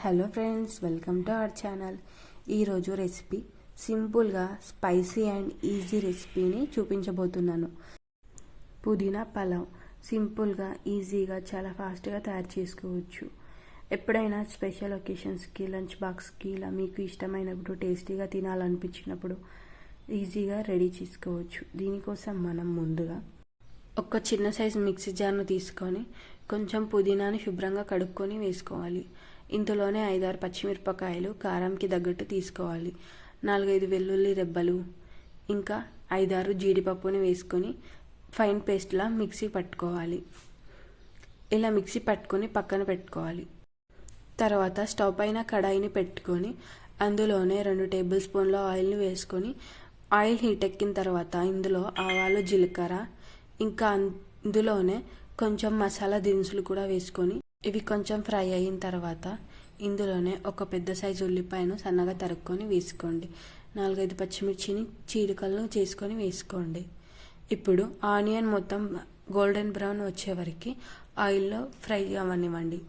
Hello friends, welcome to our channel. ఈరోజు recipe సింపుల్గా spicy and easy రెసిపీని చూపించబోతున్నాను. పుదీనా పలావ్ సింపుల్గా ఈజీగా చాలా ఫాస్ట్గా తయారు చేసుకోవచ్చు. ఎప్పుడైనా స్పెషల్ ఒకేషన్స్కి, లంచ్ బాక్స్కి ఇలా మీకు ఇష్టమైనప్పుడు టేస్టీగా తినాలనిపించినప్పుడు ఈజీగా రెడీ చేసుకోవచ్చు. దీనికోసం మనం ముందుగా ఒక చిన్న సైజు మిక్సీ జార్ను తీసుకొని కొంచెం పుదీనాని శుభ్రంగా కడుక్కొని వేసుకోవాలి. ఇందులోనే 5-6 పచ్చిమిరపకాయలు కారంకి తగ్గట్టు తీసుకోవాలి. 4-5 వెల్లుల్లి రెబ్బలు, ఇంకా 5-6 జీడిపప్పుని వేసుకొని ఫైన్ పేస్ట్లా మిక్సీ పట్టుకోవాలి. ఇలా మిక్సీ పట్టుకొని పక్కన పెట్టుకోవాలి. తర్వాత స్టవ్ పైన కడాయిని పెట్టుకొని అందులోనే 2 టేబుల్ స్పూన్ల ఆయిల్ని వేసుకొని ఆయిల్ హీట్ ఎక్కిన తర్వాత ఇందులో ఆవాలు, జీలకర్ర, ఇంకా అందులోనే కొంచెం మసాలా దినుసులు కూడా వేసుకొని ఇవి కొంచెం ఫ్రై అయిన తర్వాత ఇందులోనే ఒక పెద్ద సైజు ఉల్లిపాయను సన్నగా తరుక్కొని వేసుకోండి. 4-5 పచ్చిమిర్చిని చీలికలను చేసుకొని వేసుకోండి. ఇప్పుడు ఆనియన్ మొత్తం గోల్డెన్ బ్రౌన్ వచ్చే వరకు ఆయిల్లో ఫ్రై అవ్వనివ్వండి.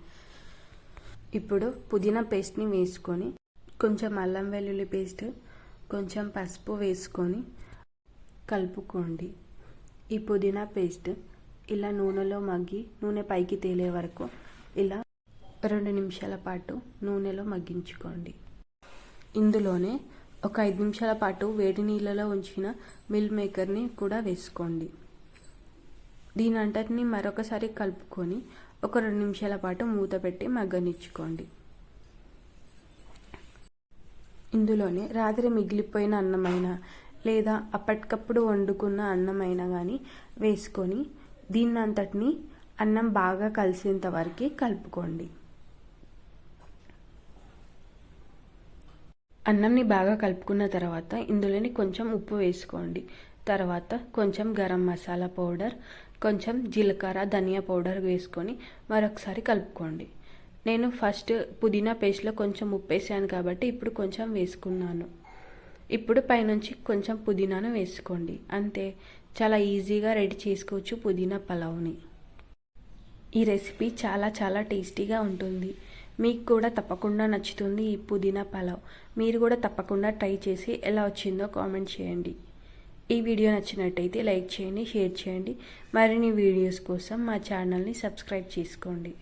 ఇప్పుడు పుదీనా పేస్ట్ని వేసుకొని కొంచెం అల్లం వెల్లుల్లి పేస్ట్, కొంచెం పసుపు వేసుకొని కలుపుకోండి. ఈ పుదీనా పేస్ట్ ఇలా నూనెలో మగ్గి నూనె పైకి తేలే వరకు ఇలా 2 నిమిషాల పాటు నూనెలో మగ్గించుకోండి. ఇందులోనే ఒక 5 నిమిషాల పాటు వేడి నీళ్ళలో ఉంచిన మిల్ మేకర్ని కూడా వేసుకోండి. దీని అంతటిని మరొకసారి కలుపుకొని ఒక 2 నిమిషాల పాటు మూత పెట్టి మగ్గనిచ్చుకోండి. ఇందులోనే రాత్రి మిగిలిపోయిన అన్నమైనా లేదా అప్పటికప్పుడు వండుకున్న అన్నమైనా కానీ వేసుకొని దీన్నంతటిని అన్నం బాగా కలిసేంత వరకు కలుపుకోండి. అన్నంని బాగా కలుపుకున్న తర్వాత ఇందులోని కొంచెం ఉప్పు వేసుకోండి. తర్వాత కొంచెం గరం మసాలా పౌడర్, కొంచెం జీలకర్ర, ధనియా పౌడర్ వేసుకొని మరొకసారి కలుపుకోండి. నేను ఫస్ట్ పుదీనా పేస్ట్లో కొంచెం ఉప్పు వేసాను కాబట్టి ఇప్పుడు కొంచెం వేసుకున్నాను. ఇప్పుడు పైనుంచి కొంచెం పుదీనాను వేసుకోండి. అంతే, చాలా ఈజీగా రెడీ చేసుకోవచ్చు పుదీనా పలావ్ని. ఈ రెసిపీ చాలా చాలా టేస్టీగా ఉంటుంది. మీకు కూడా తప్పకుండా నచ్చుతుంది ఈ పుదీనా పలావ్. మీరు కూడా తప్పకుండా ట్రై చేసి ఎలా వచ్చిందో కామెంట్ చేయండి. ఈ వీడియో నచ్చినట్టయితే లైక్ చేయండి, షేర్ చేయండి. మరిన్ని వీడియోస్ కోసం మా ఛానల్ని సబ్స్క్రైబ్ చేసుకోండి.